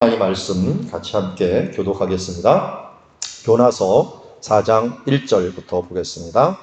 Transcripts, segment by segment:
이 말씀 같이 함께 교독하겠습니다. 요나서 4장 1절부터 보겠습니다.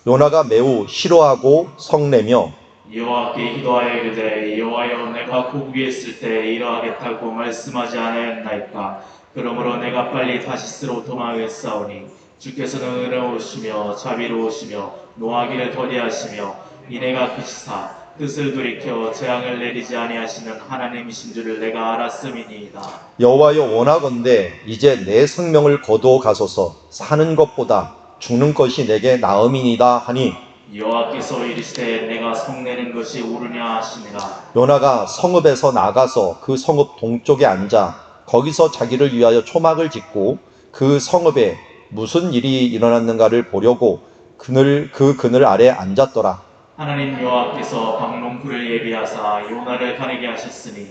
요나가 매우 싫어하고 성내며 여호와께 기도하여 이르되 여호와여 내가 고국에 있을 때 이러하겠다고 말씀하지 않았나이까. 그러므로 내가 빨리 다시스로 도망하겠사오니 주께서는 은혜로우시며 자비로우시며 노하기를 더디하시며 이내가 그치사 뜻을 돌이켜 재앙을 내리지 아니하시는 하나님이신 줄을 내가 알았음이니이다. 여호와여 원하건대 이제 내 생명을 거두어 가소서. 사는 것보다 죽는 것이 내게 나음이니이다 하니 여호와께서 이르시되 내가 성내는 것이 옳으냐 하시니라. 요나가 성읍에서 나가서 그 성읍 동쪽에 앉아 거기서 자기를 위하여 초막을 짓고 그 성읍에 무슨 일이 일어났는가를 보려고 그 그늘 아래 앉았더라. 하나님 여호와께서 박농쿨을 예비하사 요나를 가리게 하셨으니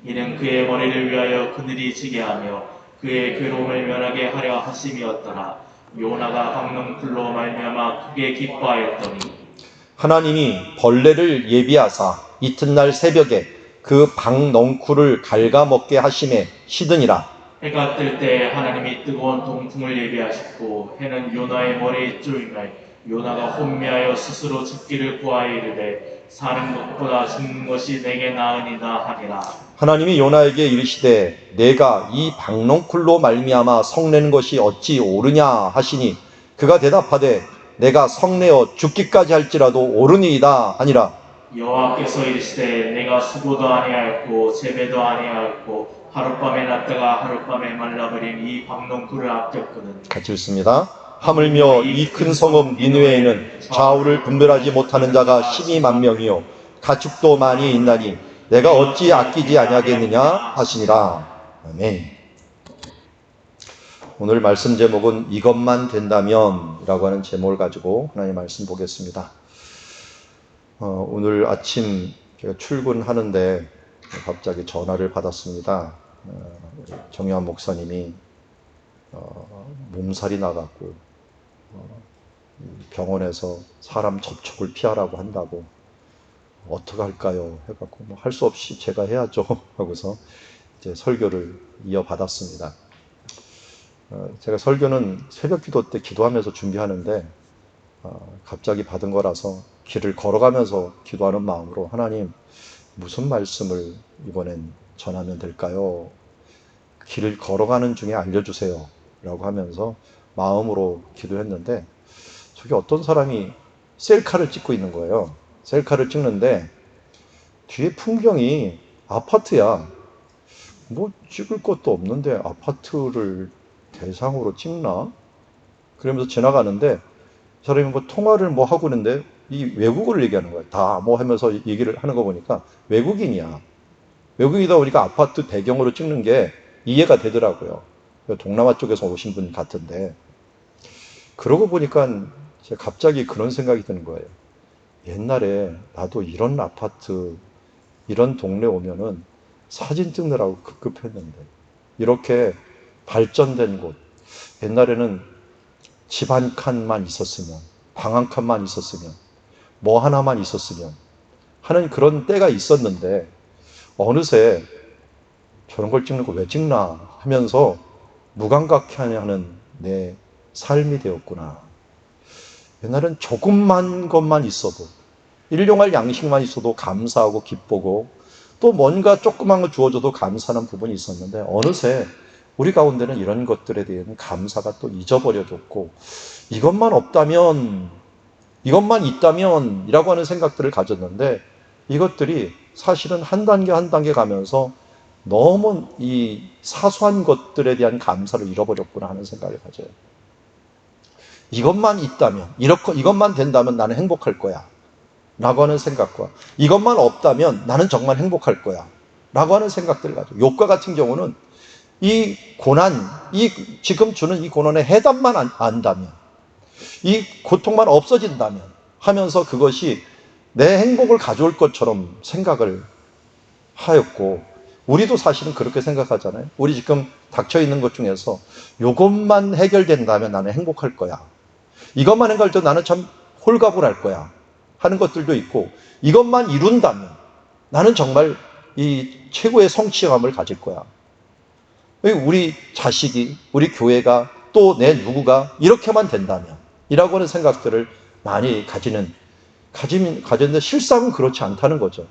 이는 그의 머리를 위하여 그늘이 지게 하며 그의 괴로움을 면하게 하려 하심이었더라. 요나가 박농쿨로 말미암아 크게 기뻐하였더니 하나님이 벌레를 예비하사 이튿날 새벽에 그 박넝쿨을 갉아먹게 하심에 시드니라. 해가 뜰 때 하나님이 뜨거운 동풍을 예비하셨고 해는 요나의 머리에 쪼임을 요나가 혼미하여 스스로 죽기를 구하여 이르되 사는 것보다 죽는 것이 내게 나으니라 하니라. 하나님이 요나에게 이르시되 내가 이 박넝쿨로 말미암아 성내는 것이 어찌 옳으냐 하시니 그가 대답하되 내가 성내어 죽기까지 할지라도 옳으니이다 하니라. 여호와께서 이르시되 내가 수고도 아니하였고 재배도 아니하였고 하룻밤에 났다가 하룻밤에 말라버린 이 박농쿨을 아꼈거든. 같이 읽습니다. 하물며 이 큰 성읍 니느웨에는 좌우를 분별하지 못하는 자가 12만 명이요 가축도 많이 있나니 내가 어찌 아끼지 아니하겠느냐 하시니라. 아멘. 오늘 말씀 제목은 이것만 된다면 이라고 하는 제목을 가지고 하나님의 말씀 보겠습니다. 오늘 아침 제가 출근하는데 갑자기 전화를 받았습니다. 정요한 목사님이 몸살이 나갖고 병원에서 사람 접촉을 피하라고 한다고 어떡할까요? 해갖고 뭐 할 수 없이 제가 해야죠 하고서 이제 설교를 이어받았습니다. 제가 설교는 새벽 기도 때 기도하면서 준비하는데 갑자기 받은 거라서 길을 걸어가면서 기도하는 마음으로 하나님 무슨 말씀을 이번엔 전하면 될까요? 길을 걸어가는 중에 알려주세요 라고 하면서 마음으로 기도했는데 저기 어떤 사람이 셀카를 찍고 있는 거예요. 셀카를 찍는데 뒤에 풍경이 아파트야. 뭐 찍을 것도 없는데 아파트를 대상으로 찍나? 그러면서 지나가는데 사람이 뭐 통화를 뭐 하고 있는데 이 외국어를 얘기하는 거야. 다 뭐 하면서 얘기를 하는 거 보니까 외국인이야. 외국이다 보니까 아파트 배경으로 찍는 게 이해가 되더라고요. 동남아 쪽에서 오신 분 같은데 그러고 보니까 제가 갑자기 그런 생각이 드는 거예요. 옛날에 나도 이런 아파트 이런 동네 오면은 사진 찍느라고 급급했는데 이렇게 발전된 곳 옛날에는 집 한 칸만 있었으면 방 한 칸만 있었으면 뭐 하나만 있었으면 하는 그런 때가 있었는데 어느새 저런 걸 찍는 거 왜 찍나 하면서 무감각해하는 내 삶이 되었구나. 옛날엔 조금만 것만 있어도 일용할 양식만 있어도 감사하고 기쁘고 또 뭔가 조그만 거 주어줘도 감사하는 부분이 있었는데 어느새 우리 가운데는 이런 것들에 대한 감사가 또 잊어버려졌고 이것만 없다면 이것만 있다면 이라고 하는 생각들을 가졌는데 이것들이 사실은 한 단계 한 단계 가면서 너무 이 사소한 것들에 대한 감사를 잃어버렸구나 하는 생각을 가져요. 이것만 있다면, 이것만 된다면 나는 행복할 거야 라고 하는 생각과 이것만 없다면 나는 정말 행복할 거야 라고 하는 생각들을 가져요. 욥과 같은 경우는 이 고난, 지금 주는 이 고난의 해답만 안다면 이 고통만 없어진다면 하면서 그것이 내 행복을 가져올 것처럼 생각을 하였고 우리도 사실은 그렇게 생각하잖아요. 우리 지금 닥쳐있는 것 중에서 이것만 해결된다면 나는 행복할 거야. 이것만 해결돼도 나는 참 홀가분할 거야 하는 것들도 있고 이것만 이룬다면 나는 정말 이 최고의 성취감을 가질 거야 우리 자식이, 우리 교회가, 또 내 누구가 이렇게만 된다면 이라고 하는 생각들을 많이 가졌는데 실상은 그렇지 않다는 거죠.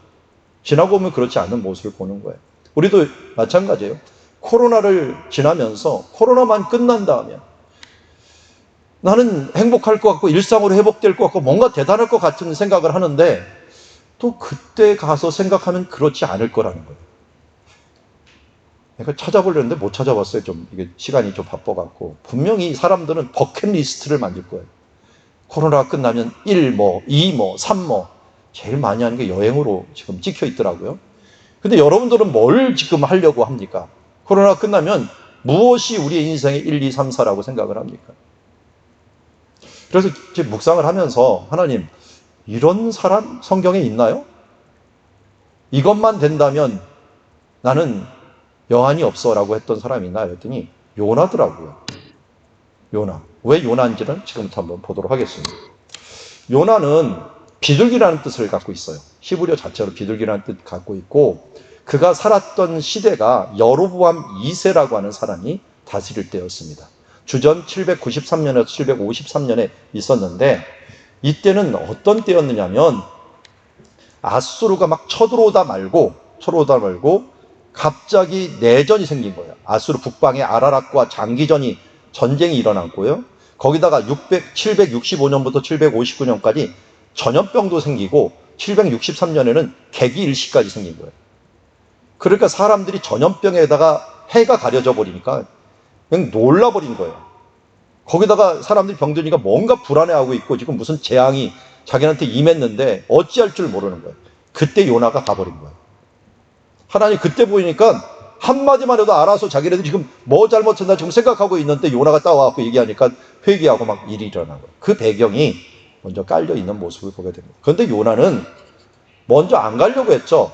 지나고 보면 그렇지 않은 모습을 보는 거예요. 우리도 마찬가지예요. 코로나를 지나면서 코로나만 끝난다면 나는 행복할 것 같고 일상으로 회복될 것 같고 뭔가 대단할 것 같은 생각을 하는데 또 그때 가서 생각하면 그렇지 않을 거라는 거예요. 내가 찾아보려는데 못 찾아봤어요. 좀 이게 시간이 좀 바빠갖고. 분명히 사람들은 버킷리스트를 만들 거예요. 코로나가 끝나면 1 뭐, 2 뭐, 3 뭐. 제일 많이 하는 게 여행으로 지금 찍혀 있더라고요. 근데 여러분들은 뭘 지금 하려고 합니까? 코로나가 끝나면 무엇이 우리의 인생의 1, 2, 3, 4라고 생각을 합니까? 그래서 지금 묵상을 하면서 하나님, 이런 사람 성경에 있나요? 이것만 된다면 나는 여한이 없어라고 했던 사람이 있나 했더니 요나더라고요. 요나. 왜 요나인지는 지금부터 한번 보도록 하겠습니다. 요나는 비둘기라는 뜻을 갖고 있어요. 히브리어 자체로 비둘기라는 뜻을 갖고 있고 그가 살았던 시대가 여로보암 2세라고 하는 사람이 다스릴 때였습니다. 주전 793년에서 753년에 있었는데 이때는 어떤 때였느냐면 아수르가 막 쳐들어오다 말고 갑자기 내전이 생긴 거예요. 아수르 북방의 아라랏과 장기전이 전쟁이 일어났고요. 거기다가 765년부터 759년까지 전염병도 생기고 763년에는 개기일시까지 생긴 거예요. 그러니까 사람들이 전염병에다가 해가 가려져 버리니까 그냥 놀라버린 거예요. 거기다가 사람들이 병드니까 뭔가 불안해하고 있고 지금 무슨 재앙이 자기한테 임했는데 어찌할 줄 모르는 거예요. 그때 요나가 가버린 거예요. 하나님 그때 보이니까 한마디만 해도 알아서 자기네들이 지금 뭐 잘못했나 지금 생각하고 있는데 요나가 따와갖고 얘기하니까 회개하고 막 일이 일어난 거예요. 그 배경이 먼저 깔려있는 모습을 보게 됩니다. 그런데 요나는 먼저 안 가려고 했죠.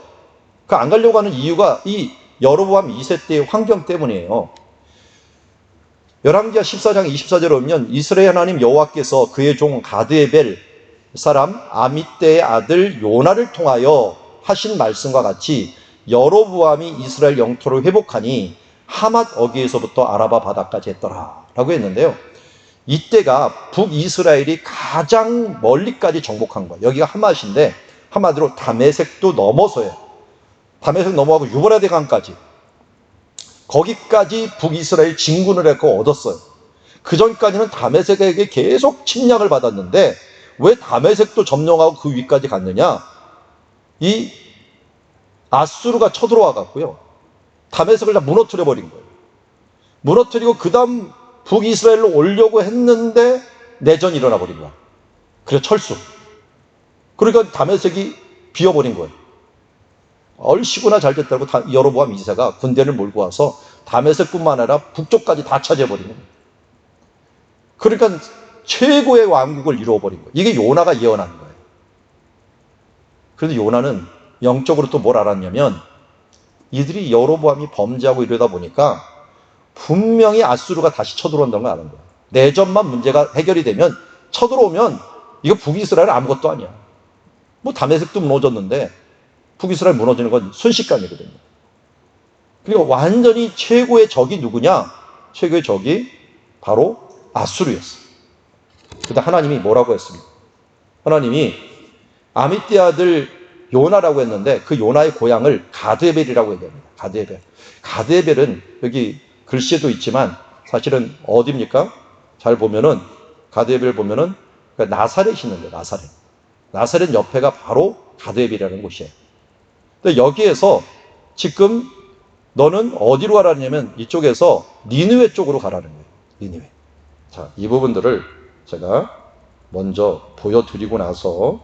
그 안 가려고 하는 이유가 이 여로보암 2세 때의 환경 때문이에요. 열왕기하 14장 24절에 보면 이스라엘 하나님 여호와께서 그의 종 가드에벨 사람 아미떼의 아들 요나를 통하여 하신 말씀과 같이 여로보암이 이스라엘 영토를 회복하니 하맛 어귀에서부터 아라바 바다까지 했더라 라고 했는데요. 이때가 북이스라엘이 가장 멀리까지 정복한 거예요. 여기가 하맛인데 한마디로 다메섹도 넘어서요. 다메섹 넘어가고 유브라데 강까지 거기까지 북이스라엘 진군을 했고 얻었어요. 그 전까지는 다메섹에게 계속 침략을 받았는데 왜 다메섹도 점령하고 그 위까지 갔느냐? 이 아수르가 쳐들어와 갖고요. 다메섹을 다 무너뜨려 버린 거예요. 무너뜨리고 그 다음 북이스라엘로 오려고 했는데 내전이 일어나 버린 거야. 그래서 철수. 그러니까 다메섹이 비어버린 거예요. 얼씨구나 잘 됐다고 여로보암 2세가 군대를 몰고 와서 다메섹뿐만 아니라 북쪽까지 다 차지해버리는 거예요. 그러니까 최고의 왕국을 이루어버린 거예요. 이게 요나가 예언한 거예요. 그런데 요나는 영적으로 또 뭘 알았냐면 이들이 여로보암이 범죄하고 이러다 보니까 분명히 아수르가 다시 쳐들어온다는 걸 아는 거예요. 내전만 문제가 해결이 되면 쳐들어오면 이거 북이스라엘은 아무것도 아니야. 뭐 다메섹도 무너졌는데 북이스라엘 무너지는 건 순식간이거든요. 그러니까 완전히 최고의 적이 누구냐? 최고의 적이 바로 아수르였어요. 그런데 하나님이 뭐라고 했습니까? 하나님이 아미떼 아들 요나라고 했는데 그 요나의 고향을 가드에벨이라고 얘기합니다. 가드에벨. 가드에벨은 여기 글씨에도 있지만 사실은 어디입니까? 잘 보면은 가드에벨 보면은 나사렛이 있는데 나사렛. 나사렛 옆에가 바로 가드에벨이라는 곳이에요. 근데 여기에서 지금 너는 어디로 가라냐면 이쪽에서 니느웨 쪽으로 가라는 거예요. 니느웨. 자, 이 부분들을 제가 먼저 보여드리고 나서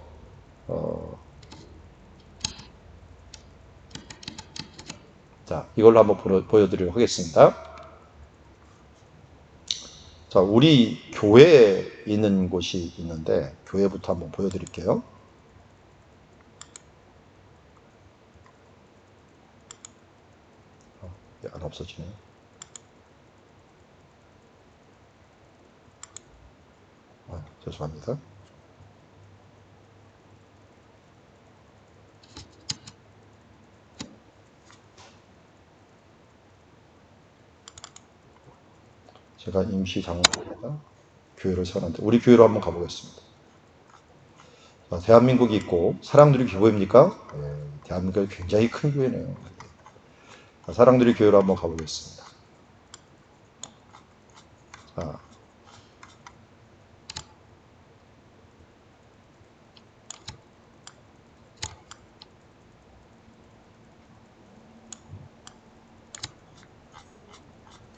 자, 이걸로 한번 보여드리도록 하겠습니다. 자, 우리 교회에 있는 곳이 있는데 교회부터 한번 보여드릴게요. 안 없어지네요. 죄송합니다. 제가 임시 장로입니다. 교회를 세워놨는데 우리 교회로 한번 가보겠습니다. 자, 대한민국이 있고 사랑누리 교회입니까? 네, 대한민국이 굉장히 큰 교회네요. 자, 사랑누리 교회로 한번 가보겠습니다. 자,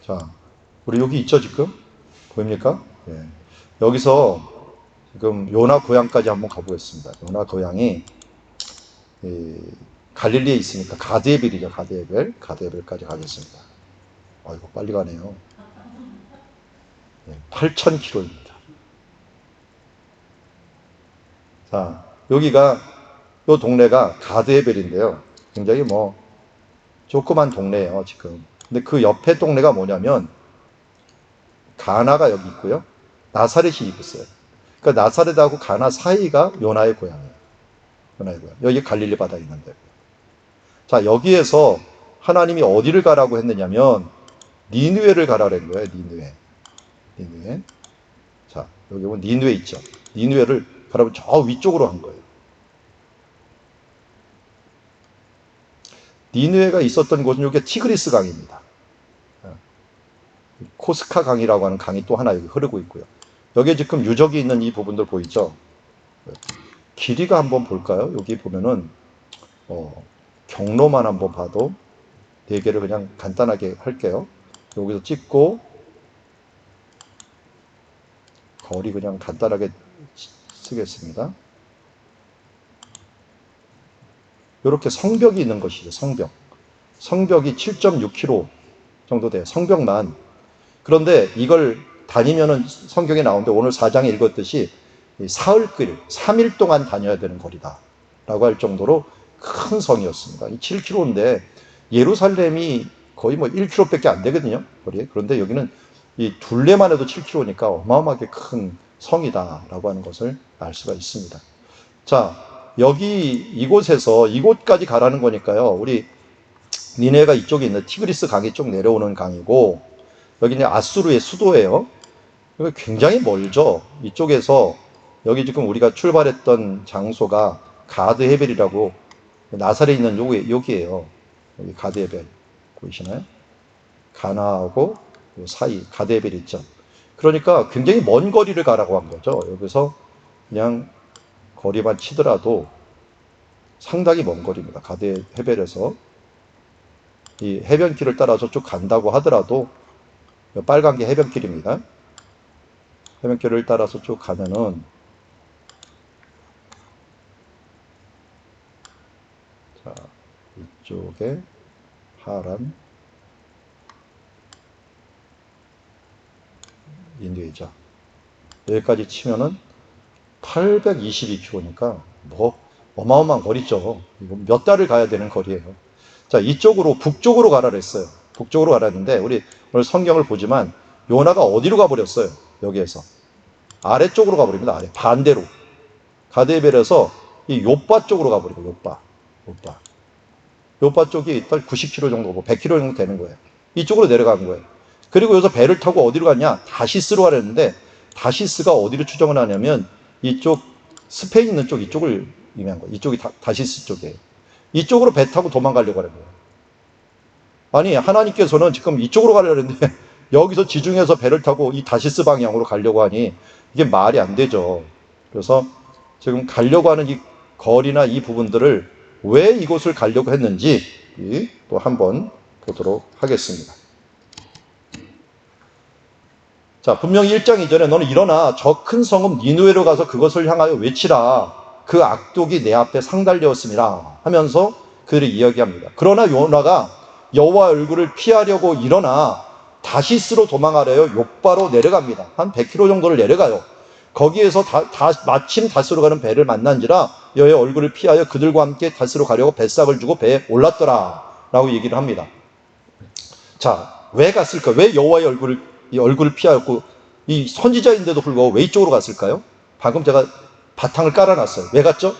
자, 우리 여기 있죠 지금? 보입니까? 예. 여기서 지금 요나 고향까지 한번 가보겠습니다. 요나 고향이 갈릴리에 있으니까 가드에벨이죠. 가드에벨까지 가겠습니다. 아이고 빨리 가네요. 8,000km입니다. 자, 여기가 요 동네가 가드에벨인데요. 굉장히 뭐 조그만 동네예요 지금. 근데 그 옆에 동네가 뭐냐면 가나가 여기 있고요. 나사렛이 있어요. 그러니까 나사렛하고 가나 사이가 요나의 고향이에요. 요나의 고향. 여기 갈릴리 바다에 있는데. 자, 여기에서 하나님이 어디를 가라고 했느냐면 니느웨를 가라는 거예요. 니느웨. 자, 여기 보면 니느웨 있죠. 니느웨를 가라면 저 위쪽으로 한 거예요. 니느웨가 있었던 곳은 여기 티그리스 강입니다. 코스카 강이라고 하는 강이 또 하나 여기 흐르고 있고요. 여기에 지금 유적이 있는 이 부분들 보이죠? 길이가 한번 볼까요? 여기 보면은 경로만 한번 봐도 4개를 그냥 간단하게 할게요. 여기서 찍고 거리 그냥 간단하게 쓰겠습니다. 이렇게 성벽이 있는 것이죠. 성벽이 7.6km 정도 돼요. 성벽만. 그런데 이걸 다니면은 성경에 나오는데 오늘 4장에 읽었듯이 사흘길, 3일 동안 다녀야 되는 거리다 라고 할 정도로 큰 성이었습니다. 7km인데 예루살렘이 거의 뭐 1km밖에 안 되거든요. 거리에. 그런데 여기는 이 둘레만 해도 7km니까 어마어마하게 큰 성이다 라고 하는 것을 알 수가 있습니다. 자, 이곳에서 이곳까지 가라는 거니까요. 우리 니네가 이쪽에 있는 티그리스 강이 쭉 내려오는 강이고 여기는 아수르의 수도예요. 굉장히 멀죠. 이쪽에서 여기 지금 우리가 출발했던 장소가 가드 헤벨이라고 나사렛에 있는 여기예요. 여기 가드 헤벨 보이시나요? 가나하고 사이 가드 헤벨 있죠. 그러니까 굉장히 먼 거리를 가라고 한 거죠. 여기서 그냥 거리만 치더라도 상당히 먼 거리입니다. 가드 헤벨에서 이 해변길을 따라서 쭉 간다고 하더라도 빨간 게 해변길입니다. 해변길을 따라서 쭉 가면은 자, 이쪽에 하란 인도이죠. 여기까지 치면은 822km니까 뭐 어마어마한 거리죠. 이거 몇 달을 가야 되는 거리예요. 자, 이쪽으로 북쪽으로 가라 그랬어요. 북쪽으로 가라 했는데 우리 오늘 성경을 보지만 요나가 어디로 가버렸어요? 여기에서 아래쪽으로 가버립니다. 아래 반대로 가데벨에서 이 요빠 쪽으로 가버리고 요빠 쪽이 일단 90km 정도, 뭐 100km 정도 되는 거예요. 이쪽으로 내려간 거예요. 그리고 여기서 배를 타고 어디로 갔냐? 다시스로 가려는데 다시스가 어디로 추정을 하냐면 이쪽 스페인 있는 쪽 이쪽을 의미한 거예요. 이쪽이 다시스 쪽이에요. 이쪽으로 배 타고 도망가려고 하는 거예요. 아니 하나님께서는 지금 이쪽으로 가려고 했는데 여기서 지중해에서 배를 타고 이 다시스 방향으로 가려고 하니 이게 말이 안 되죠. 그래서 지금 가려고 하는 이 거리나 이 부분들을 왜 이곳을 가려고 했는지 또 한번 보도록 하겠습니다. 자, 분명히 1장 2절에 너는 일어나 저 큰 성읍 니느웨로 가서 그것을 향하여 외치라. 그 악독이 내 앞에 상달되었음이라 하면서 그들이 이야기합니다. 그러나 요나가 여호와 얼굴을 피하려고 일어나 다시스로 도망하려요. 욥바로 내려갑니다. 한 100km 정도를 내려가요. 거기에서 마침 다스로 가는 배를 만난지라 여호와의 얼굴을 피하여 그들과 함께 다스로 가려고 뱃삭을 주고 배에 올랐더라 라고 얘기를 합니다. 자, 왜 갔을까? 왜 여호와의 얼굴을 피하였고 이 선지자인데도 불구하고 왜 이쪽으로 갔을까요? 방금 제가 바탕을 깔아놨어요. 왜 갔죠?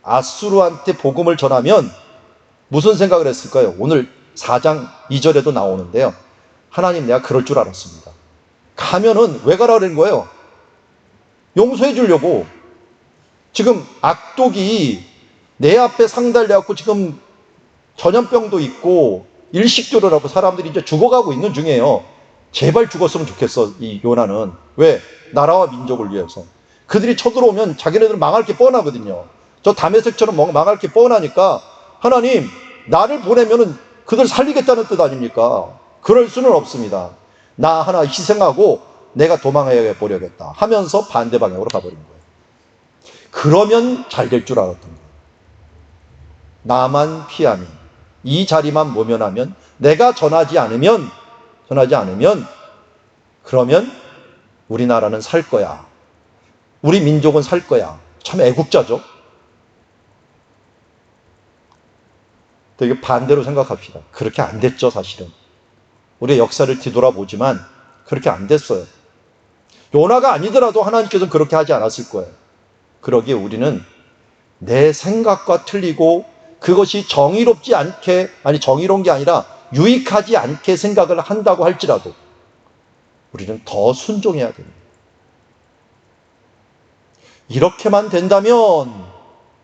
아수르한테 복음을 전하면 무슨 생각을 했을까요? 오늘 4장 2절에도 나오는데요. 하나님 내가 그럴 줄 알았습니다. 가면은 왜 가라 그러는 거예요? 용서해 주려고. 지금 악독이 내 앞에 상달돼갖고 지금 전염병도 있고 일식조로라고 사람들이 이제 죽어가고 있는 중이에요. 제발 죽었으면 좋겠어, 이 요나는. 왜? 나라와 민족을 위해서. 그들이 쳐들어오면 자기네들은 망할 게 뻔하거든요. 저 다메섹처럼 망할 게 뻔하니까 하나님, 나를 보내면은 그들 살리겠다는 뜻 아닙니까? 그럴 수는 없습니다. 나 하나 희생하고 내가 도망해 보려겠다 하면서 반대 방향으로 가버린 거예요. 그러면 잘 될 줄 알았던 거예요. 나만 피하면, 이 자리만 모면하면, 내가 전하지 않으면 그러면 우리나라는 살 거야. 우리 민족은 살 거야. 참 애국자죠. 되게 반대로 생각합시다. 그렇게 안 됐죠, 사실은. 우리의 역사를 뒤돌아보지만 그렇게 안 됐어요. 요나가 아니더라도 하나님께서는 그렇게 하지 않았을 거예요. 그러기에 우리는 내 생각과 틀리고 그것이 정의롭지 않게, 정의로운 게 아니라 유익하지 않게 생각을 한다고 할지라도 우리는 더 순종해야 됩니다. 이렇게만 된다면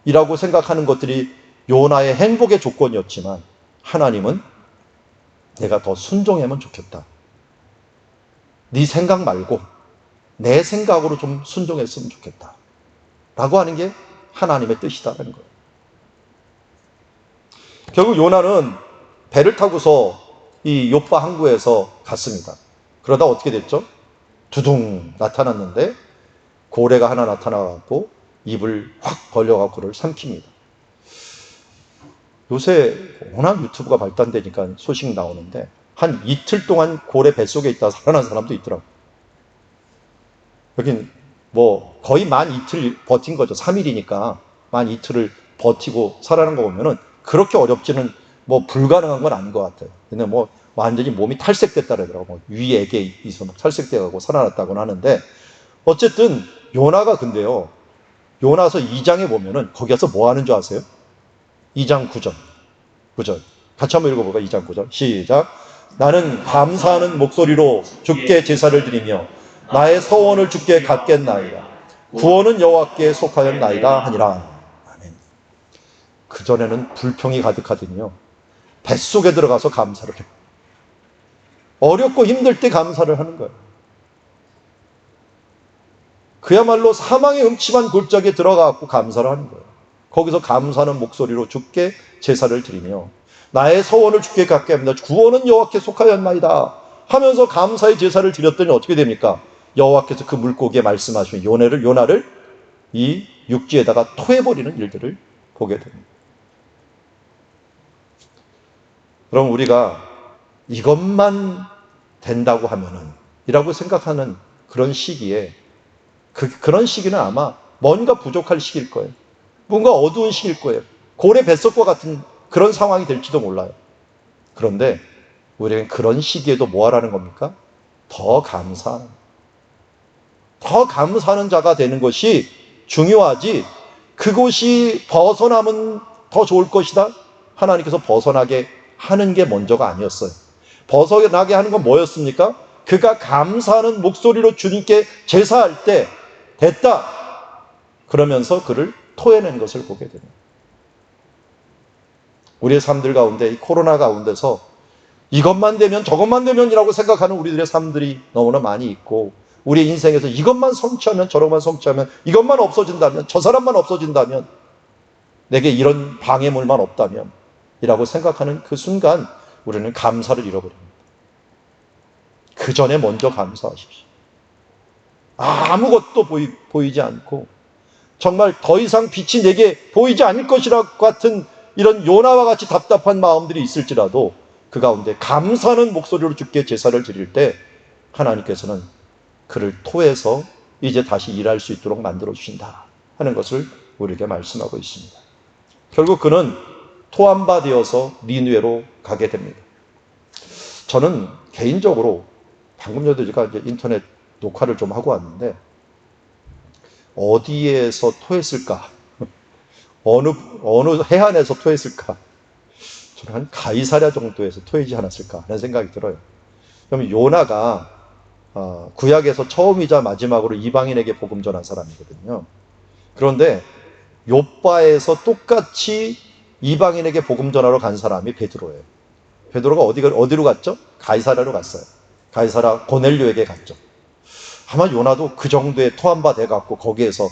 이라고 생각하는 것들이 요나의 행복의 조건이었지만 하나님은 내가 더 순종하면 좋겠다. 네 생각 말고 내 생각으로 좀 순종했으면 좋겠다. 라고 하는 게 하나님의 뜻이다라는 거예요. 결국 요나는 배를 타고서 이 요파 항구에서 갔습니다. 그러다 어떻게 됐죠? 두둥 나타났는데 고래가 하나 나타나고 입을 확 벌려갖고 그를 삼킵니다. 요새 워낙 유튜브가 발달되니까 소식 나오는데 한 이틀 동안 고래 뱃속에 있다 살아난 사람도 있더라고요. 여긴 뭐 거의 만 이틀 버틴 거죠. 3일이니까 만 이틀을 버티고 살아난 거 보면은 그렇게 어렵지는 뭐 불가능한 건 아닌 것 같아요. 근데 뭐 완전히 몸이 탈색됐다 그러더라고요. 뭐 위액에 있어 막 탈색돼가고 살아났다고는 하는데 어쨌든 요나가 근데요. 요나서 2장에 보면은 거기 가서 뭐 하는 줄 아세요? 2장 9절. 같이 한번 읽어볼까요? 2장 9절. 시작. 나는 감사하는 목소리로 주께 제사를 드리며 나의 서원을 주께 갖겠나이다. 구원은 여호와께 속하였나이다 하니라. 아멘. 그전에는 불평이 가득하더니요. 뱃속에 들어가서 감사를 해요. 어렵고 힘들 때 감사를 하는 거예요. 그야말로 사망의 음침한 골짜기에 들어가고 감사를 하는 거예요. 거기서 감사하는 목소리로 주께 제사를 드리며 나의 서원을 주께 갖게 합니다. 구원은 여호와께 속하였나이다 하면서 감사의 제사를 드렸더니 어떻게 됩니까? 여호와께서 그 물고기에 말씀하시면 요나를 이 육지에다가 토해버리는 일들을 보게 됩니다. 그럼 우리가 이것만 된다고 하면은 이라고 생각하는 그런 시기에 그런 시기는 아마 뭔가 부족할 시기일 거예요. 뭔가 어두운 시기일 거예요. 고래 뱃속과 같은 그런 상황이 될지도 몰라요. 그런데 우리는 그런 시기에도 뭐 하라는 겁니까? 더 감사하는 자가 되는 것이 중요하지, 그곳이 벗어나면 더 좋을 것이다. 하나님께서 벗어나게 하는 게 먼저가 아니었어요. 벗어나게 하는 건 뭐였습니까? 그가 감사하는 목소리로 주님께 제사할 때 됐다 그러면서 그를 토해낸 것을 보게 됩니다. 우리의 삶들 가운데 이 코로나 가운데서 이것만 되면 저것만 되면이라고 생각하는 우리들의 삶들이 너무나 많이 있고, 우리의 인생에서 이것만 성취하면 저것만 성취하면, 이것만 없어진다면, 저 사람만 없어진다면, 내게 이런 방해물만 없다면 이라고 생각하는 그 순간 우리는 감사를 잃어버립니다. 그 전에 먼저 감사하십시오. 아무것도 보이지 않고 정말 더 이상 빛이 내게 보이지 않을 것이라 같은 이런 요나와 같이 답답한 마음들이 있을지라도 그 가운데 감사하는 목소리로 주께 제사를 드릴 때 하나님께서는 그를 토해서 이제 다시 일할 수 있도록 만들어 주신다 하는 것을 우리에게 말씀하고 있습니다. 결국 그는 토한 바 되어서 니느웨로 가게 됩니다. 저는 개인적으로 방금 전에 제가 이제 인터넷 녹화를 좀 하고 왔는데 어디에서 토했을까? 어느 해안에서 토했을까? 저는 한 가이사랴 정도에서 토하지 않았을까 하는 생각이 들어요. 그럼 요나가 구약에서 처음이자 마지막으로 이방인에게 복음 전한 사람이거든요. 그런데 욥바에서 똑같이 이방인에게 복음 전하러 간 사람이 베드로예요. 베드로가 어디로 갔죠? 가이사랴로 갔어요. 가이사랴 고넬료에게 갔죠. 아마 요나도 그 정도의 토한바 돼갖고 거기에서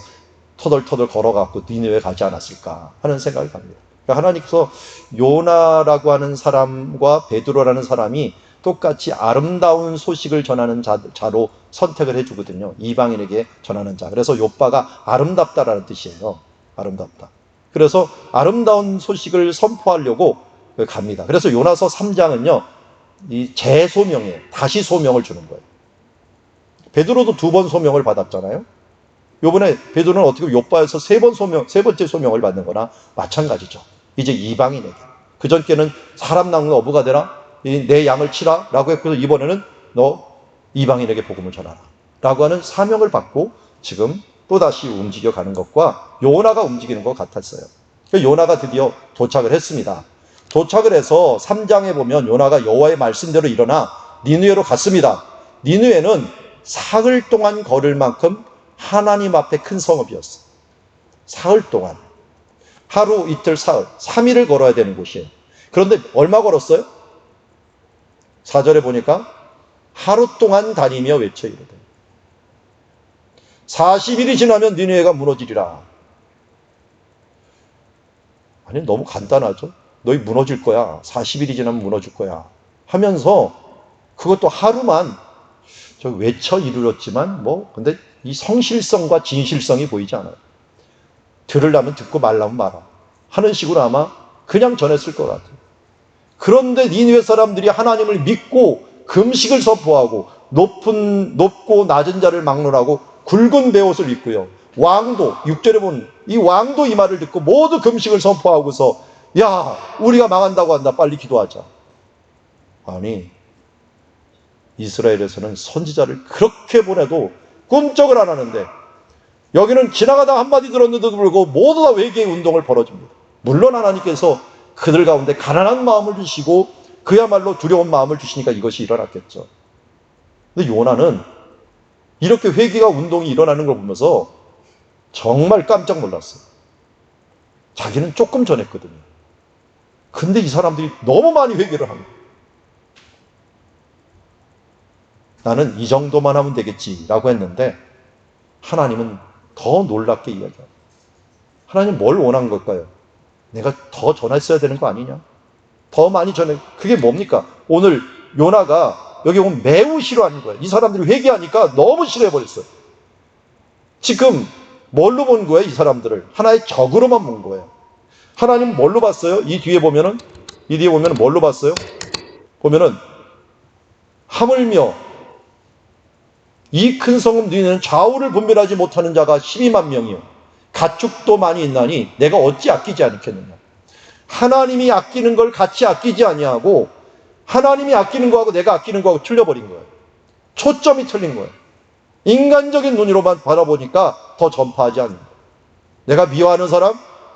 터덜터덜 걸어갖고 니느웨 가지 않았을까 하는 생각이 갑니다. 그러니까 하나님께서 요나라고 하는 사람과 베드로라는 사람이 똑같이 아름다운 소식을 전하는 자로 선택을 해주거든요. 이방인에게 전하는 자. 그래서 욥바가 아름답다라는 뜻이에요. 아름답다. 그래서 아름다운 소식을 선포하려고 갑니다. 그래서 요나서 3장은요, 이 재소명이에요. 다시 소명을 주는 거예요. 베드로도 2번 소명을 받았잖아요. 요번에 베드로는 어떻게 욥바에서 세 번째 소명을 받는 거나 마찬가지죠. 이제 이방인에게. 그 전께는 사람 낳는 어부가 되라, 내 양을 치라 라고 했고, 이번에는 너 이방인에게 복음을 전하라 라고 하는 사명을 받고 지금 또다시 움직여가는 것과 요나가 움직이는 것 같았어요. 요나가 드디어 도착을 했습니다. 도착을 해서 3장에 보면 요나가 여호와의 말씀대로 일어나 니느웨로 갔습니다. 니느웨는 사흘 동안 걸을 만큼 하나님 앞에 큰 성읍이었어요. 사흘 동안. 하루, 이틀, 사흘, 3일을 걸어야 되는 곳이에요. 그런데 얼마 걸었어요? 4절에 보니까 하루 동안 다니며 외쳐 이르되 40일이 지나면 니느웨가 무너지리라. 아니, 너무 간단하죠? 너희 무너질 거야. 40일이 지나면 무너질 거야. 하면서 그것도 하루만 저 외쳐 이르렀지만 근데 이 성실성과 진실성이 보이지 않아요. 들으려면 듣고 말라면 말아 하는 식으로 아마 그냥 전했을 것 같아요. 그런데 니느웨 사람들이 하나님을 믿고 금식을 선포하고 높고 낮은 자를 막론하고 굵은 베옷을 입고요. 왕도 6절에 보면 이 왕도 이 말을 듣고 모두 금식을 선포하고서 야, 우리가 망한다고 한다. 빨리 기도하자. 아니, 이스라엘에서는 선지자를 그렇게 보내도 꿈쩍을 안 하는데 여기는 지나가다 한마디 들었는데도 불구하고 모두 다 외계의 운동을 벌어줍니다. 물론 하나님께서 그들 가운데 가난한 마음을 주시고 그야말로 두려운 마음을 주시니까 이것이 일어났겠죠. 근데 요나는 이렇게 회개가 운동이 일어나는 걸 보면서 정말 깜짝 놀랐어요. 자기는 조금 전했거든요. 근데 이 사람들이 너무 많이 회개를 합니다. 나는 이 정도만 하면 되겠지라고 했는데 하나님은 더 놀랍게 이야기합니다. 하나님 뭘 원한 걸까요? 내가 더 전했어야 되는 거 아니냐? 더 많이 전해. 그게 뭡니까? 오늘 요나가 여기 보면 매우 싫어하는 거예요. 이 사람들이 회개하니까 너무 싫어해버렸어요. 지금 뭘로 본 거예요? 이 사람들을 하나의 적으로만 본 거예요. 하나님 뭘로 봤어요? 이 뒤에 보면은 뭘로 봤어요? 보면은 하물며 이 큰 성읍 너희는 좌우를 분별하지 못하는 자가 12만 명이요 가축도 많이 있나니 내가 어찌 아끼지 않겠느냐. 하나님이 아끼는 걸 같이 아끼지 아니하고 하나님이 아끼는 거하고 내가 아끼는 거하고 틀려버린 거예요. 초점이 틀린 거예요. 인간적인 눈으로만 바라보니까 더 전파하지 않는 거예요. 내가 미워하는 사람,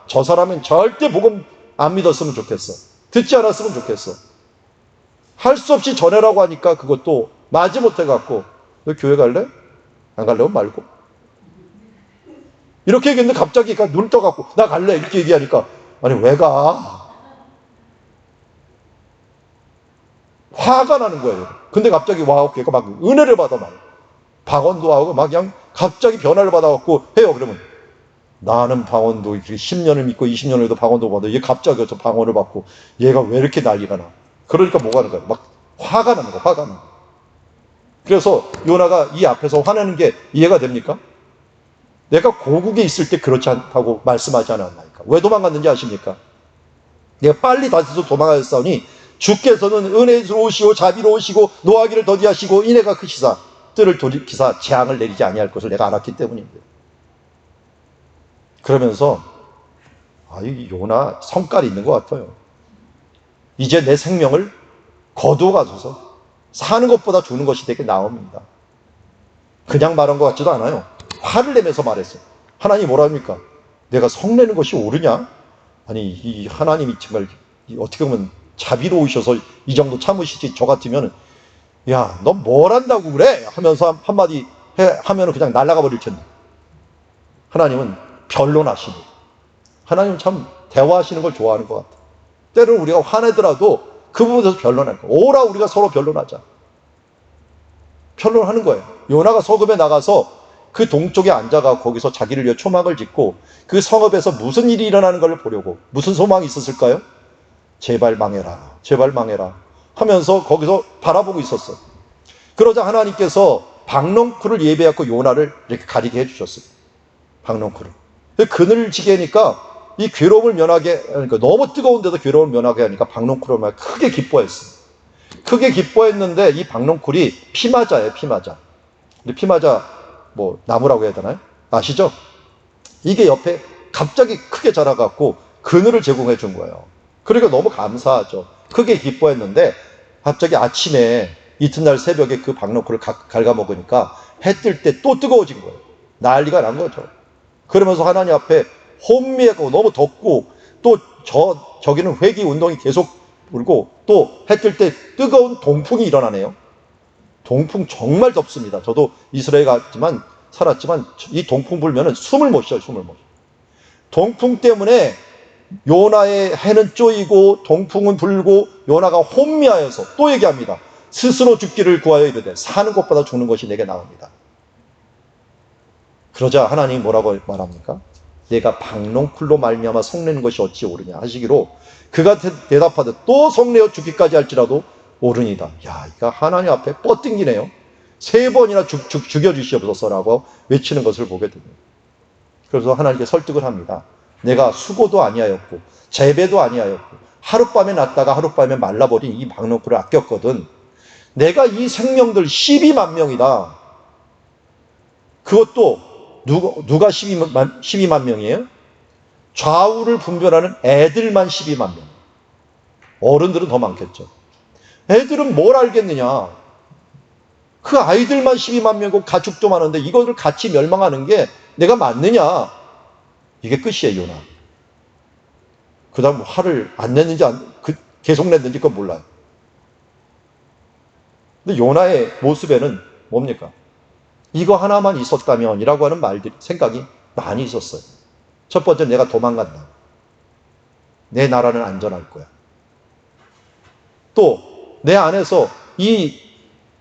저 사람은 절대 복음 안 믿었으면 좋겠어. 듣지 않았으면 좋겠어. 할 수 없이 전해라고 하니까 그것도 마지못해갖고 너 교회 갈래? 안 갈래면 말고. 이렇게 얘기했는데 갑자기 눈 떠갖고 나 갈래 이렇게 얘기하니까 아니 왜 가? 화가 나는 거예요. 근데 갑자기 와갖고 얘가 막 은혜를 받아 막 방언도 하고 막 그냥 갑자기 변화를 받아갖고 해요. 그러면 나는 방언도 10년을 믿고 20년을 해도 방언도 받아. 얘 갑자기 저 방언을 받고 얘가 왜 이렇게 난리가 나? 그러니까 뭐가 하는 거야? 막 화가 나는 거야. 화가 나는 거야. 그래서 요나가 이 앞에서 화내는 게 이해가 됩니까? 내가 고국에 있을 때 그렇지 않다고 말씀하지 않았나니까. 왜 도망갔는지 아십니까? 내가 빨리 다시서 도망하였사오니 주께서는 은혜스러우시고 자비로우시고 노하기를 더디하시고 인애가 크시사 뜰을 돌이키사 재앙을 내리지 아니할 것을 내가 알았기 때문입니다. 그러면서 이 요나 성깔이 있는 것 같아요. 이제 내 생명을 거두어 가소서. 사는 것보다 죽는 것이 되게 나옵니다. 그냥 말한 것 같지도 않아요. 화를 내면서 말했어요. 하나님 뭐라 합니까? 내가 성내는 것이 옳으냐? 아니 이 하나님이 정말 어떻게 보면 자비로우셔서 이 정도 참으시지 저 같으면 야, 너 뭘 한다고 그래? 하면서 한마디 하면 그냥 날아가 버릴 텐데. 하나님은 변론하시니. 하나님은 참 대화하시는 걸 좋아하는 것 같아. 때로는 우리가 화내더라도 그 부분에서 변론할 거야. 오라, 우리가 서로 변론하자. 변론하는 거예요. 요나가 서급에 나가서 그 동쪽에 앉아가 거기서 자기를 위해 초막을 짓고 그 성읍에서 무슨 일이 일어나는 걸 보려고, 무슨 소망이 있었을까요? 제발 망해라, 제발 망해라 하면서 거기서 바라보고 있었어요. 그러자 하나님께서 박넝쿨을 예배하고 요나를 이렇게 가리게 해주셨어요. 박넝쿨을. 그늘지게 하니까 이 괴로움을 면하게, 그러니까 너무 뜨거운데도 괴로움을 면하게 하니까 박넝쿨을 크게 기뻐했어요. 크게 기뻐했는데 이 박넝쿨이 피마자예요, 피마자. 근데 피마자 뭐 나무라고 해야 되나요? 아시죠? 이게 옆에 갑자기 크게 자라갖고 그늘을 제공해 준 거예요. 그러니까 너무 감사하죠. 크게 기뻐했는데 갑자기 아침에 이튿날 새벽에 그 박넝쿨을 갉아먹으니까 해 뜰 때 또 뜨거워진 거예요. 난리가 난 거죠. 그러면서 하나님 앞에 혼미하고 너무 덥고 또 저기는 회기 운동이 계속 불고 또 해 뜰 때 뜨거운 동풍이 일어나네요. 동풍 정말 덥습니다. 저도 이스라엘 살았지만 이 동풍 불면은 숨을 못 쉬어요, 숨을 못 쉬어요. 동풍 때문에 요나의 해는 쪼이고 동풍은 불고 요나가 혼미하여서 또 얘기합니다. 스스로 죽기를 구하여 이르되 사는 것보다 죽는 것이 내게 나옵니다. 그러자 하나님이 뭐라고 말합니까? 내가 박넝쿨로 말미암아 성내는 것이 어찌 옳으냐 하시기로 그가 대답하되 또 성내어 죽기까지 할지라도 옳으니다. 야, 이거 하나님 앞에 뻗ting기네요. 3번이나 죽여주시옵소서라고 외치는 것을 보게 됩니다. 그래서 하나님께 설득을 합니다. 내가 수고도 아니하였고 재배도 아니하였고 하룻밤에 났다가 하룻밤에 말라버린 이 박넝쿨을 아꼈거든. 내가 이 생명들 12만 명이다. 그것도 누가 12만 명이에요? 좌우를 분별하는 애들만 12만 명. 어른들은 더 많겠죠. 애들은 뭘 알겠느냐? 그 아이들만 12만 명이고 가축도 많은데 이것을 같이 멸망하는 게 내가 맞느냐? 이게 끝이에요, 요나. 그 다음 화를 안 냈는지 계속 냈는지 그건 몰라요. 근데 요나의 모습에는 뭡니까? 이거 하나만 있었다면 이라고 하는 생각이 많이 있었어요. 첫 번째, 내가 도망간다. 내 나라는 안전할 거야. 또 내 안에서 이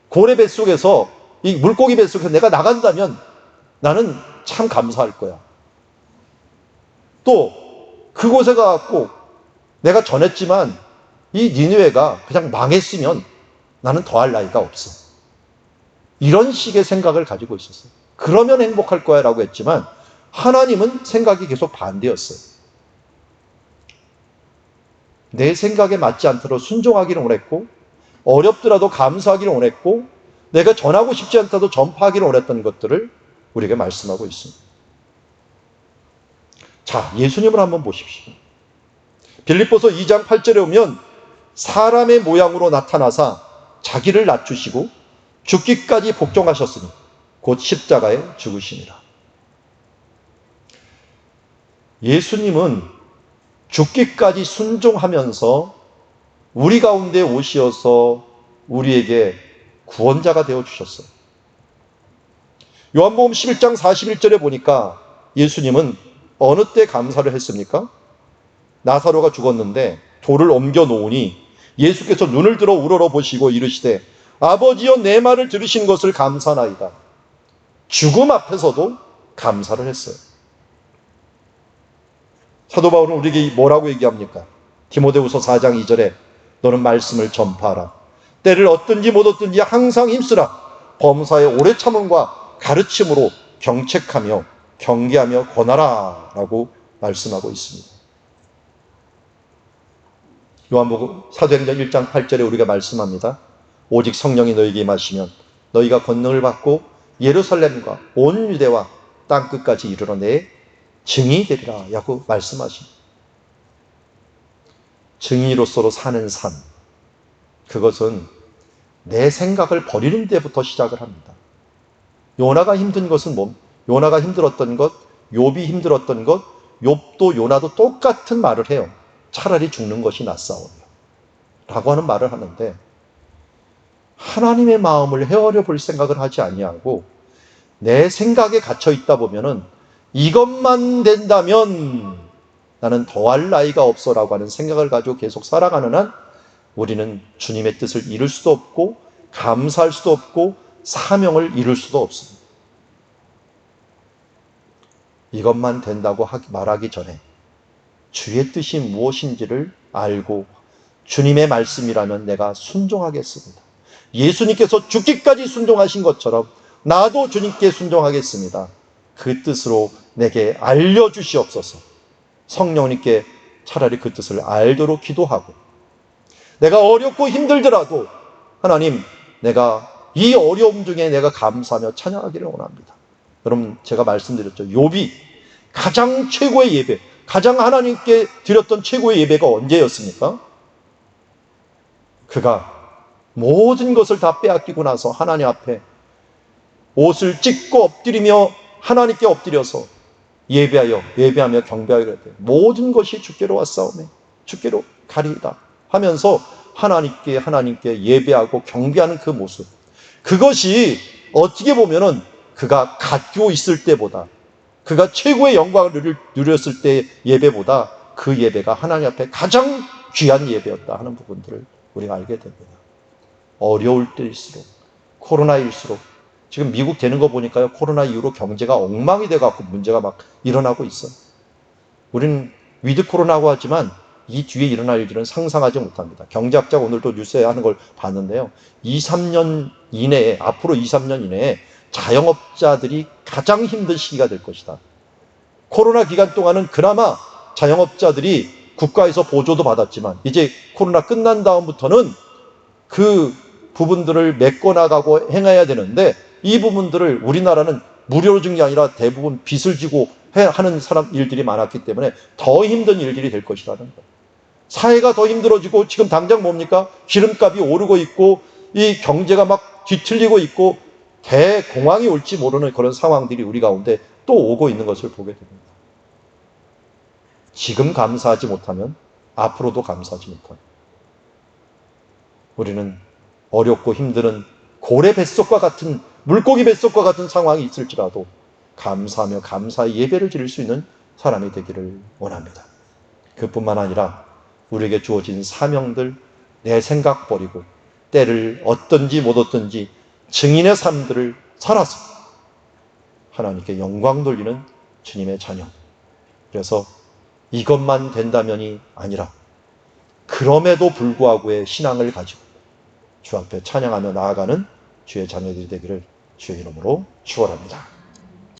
고래 뱃속에서 이 물고기 뱃속에서 내가 나간다면 나는 참 감사할 거야. 또 그곳에 가고 내가 전했지만 이 니느웨가 그냥 망했으면 나는 더할 나위가 없어. 이런 식의 생각을 가지고 있었어요. 그러면 행복할 거야 라고 했지만 하나님은 생각이 계속 반대였어요. 내 생각에 맞지 않도록 순종하기를 원했고 어렵더라도 감사하기를 원했고 내가 전하고 싶지 않다도 전파하기를 원했던 것들을 우리에게 말씀하고 있습니다. 자, 예수님을 한번 보십시오. 빌립보서 2장 8절에 오면 사람의 모양으로 나타나사 자기를 낮추시고 죽기까지 복종하셨으니 곧 십자가에 죽으시니라. 예수님은 죽기까지 순종하면서 우리 가운데 오시어서 우리에게 구원자가 되어주셨어요. 요한복음 11장 41절에 보니까 예수님은 어느 때 감사를 했습니까? 나사로가 죽었는데 돌을 옮겨 놓으니 예수께서 눈을 들어 우러러보시고 이르시되 아버지여 내 말을 들으신 것을 감사나이다. 죽음 앞에서도 감사를 했어요. 사도 바울은 우리에게 뭐라고 얘기합니까? 디모데후서 4장 2절에 너는 말씀을 전파하라. 때를 얻든지 못 얻든지 항상 힘쓰라. 범사의 오래 참음과 가르침으로 경책하며 경계하며 권하라 라고 말씀하고 있습니다. 요한복음 사도행전 1장 8절에 우리가 말씀합니다. 오직 성령이 너희에게 임하시면 너희가 권능을 받고 예루살렘과 온 유대와 땅끝까지 이르러 내 증인이 되리라 라고 말씀하십니다. 증인으로서 사는 삶, 그것은 내 생각을 버리는 데부터 시작을 합니다. 요나가 힘든 것은 요나가 힘들었던 것, 욥이 힘들었던 것, 욥도 요나도 똑같은 말을 해요. 차라리 죽는 것이 낫사오며 라고 하는 말을 하는데 하나님의 마음을 헤아려 볼 생각을 하지 아니하고 내 생각에 갇혀 있다 보면은 이것만 된다면 나는 더할 나위가 없어라고 하는 생각을 가지고 계속 살아가는 한 우리는 주님의 뜻을 이룰 수도 없고 감사할 수도 없고 사명을 이룰 수도 없습니다. 이것만 된다고 말하기 전에 주의 뜻이 무엇인지를 알고 주님의 말씀이라면 내가 순종하겠습니다. 예수님께서 죽기까지 순종하신 것처럼 나도 주님께 순종하겠습니다. 그 뜻으로 내게 알려주시옵소서. 성령님께 차라리 그 뜻을 알도록 기도하고 내가 어렵고 힘들더라도 하나님 내가 이 어려움 중에 내가 감사하며 찬양하기를 원합니다. 여러분 제가 말씀드렸죠. 욥이 가장 최고의 예배, 가장 하나님께 드렸던 최고의 예배가 언제였습니까? 그가 모든 것을 다 빼앗기고 나서 하나님 앞에 옷을 찢고 엎드리며 하나님께 엎드려서 예배하며 경배하여 그랬대요. 모든 것이 주께로 왔사오매 주께로 가리이다 하면서 하나님께 예배하고 경배하는 그 모습, 그것이 어떻게 보면은 그가 가지고 있을 때보다 그가 최고의 영광을 누렸을 때의 예배보다 그 예배가 하나님 앞에 가장 귀한 예배였다 하는 부분들을 우리가 알게 됩니다. 어려울 때일수록, 코로나일수록, 지금 미국 되는 거 보니까요, 코로나 이후로 경제가 엉망이 돼갖고 문제가 막 일어나고 있어요. 우리는 위드 코로나고 하지만 이 뒤에 일어날 일들은 상상하지 못합니다. 경제학자가 오늘도 뉴스에 하는 걸 봤는데요. 2-3년 이내에, 앞으로 2-3년 이내에 자영업자들이 가장 힘든 시기가 될 것이다. 코로나 기간 동안은 그나마 자영업자들이 국가에서 보조도 받았지만 이제 코로나 끝난 다음부터는 그 부분들을 메꿔나가고 행해야 되는데 이 부분들을 우리나라는 무료로 준 게 아니라 대부분 빚을 지고 하는 일들이 많았기 때문에 더 힘든 일들이 될 것이라는 거예요. 사회가 더 힘들어지고 지금 당장 뭡니까? 기름값이 오르고 있고 이 경제가 막 뒤틀리고 있고 대공황이 올지 모르는 그런 상황들이 우리 가운데 또 오고 있는 것을 보게 됩니다. 지금 감사하지 못하면 앞으로도 감사하지 못합니다. 우리는 어렵고 힘든 고래 뱃속과 같은, 물고기 뱃속과 같은 상황이 있을지라도 감사하며 감사의 예배를 드릴 수 있는 사람이 되기를 원합니다. 그뿐만 아니라 우리에게 주어진 사명들, 내 생각 버리고 때를 얻든지 못 얻든지 증인의 삶들을 살아서 하나님께 영광 돌리는 주님의 자녀. 그래서 이것만 된다면이 아니라 그럼에도 불구하고의 신앙을 가지고 주 앞에 찬양하며 나아가는 주의 자녀들이 되기를 주의 이름으로 축원합니다.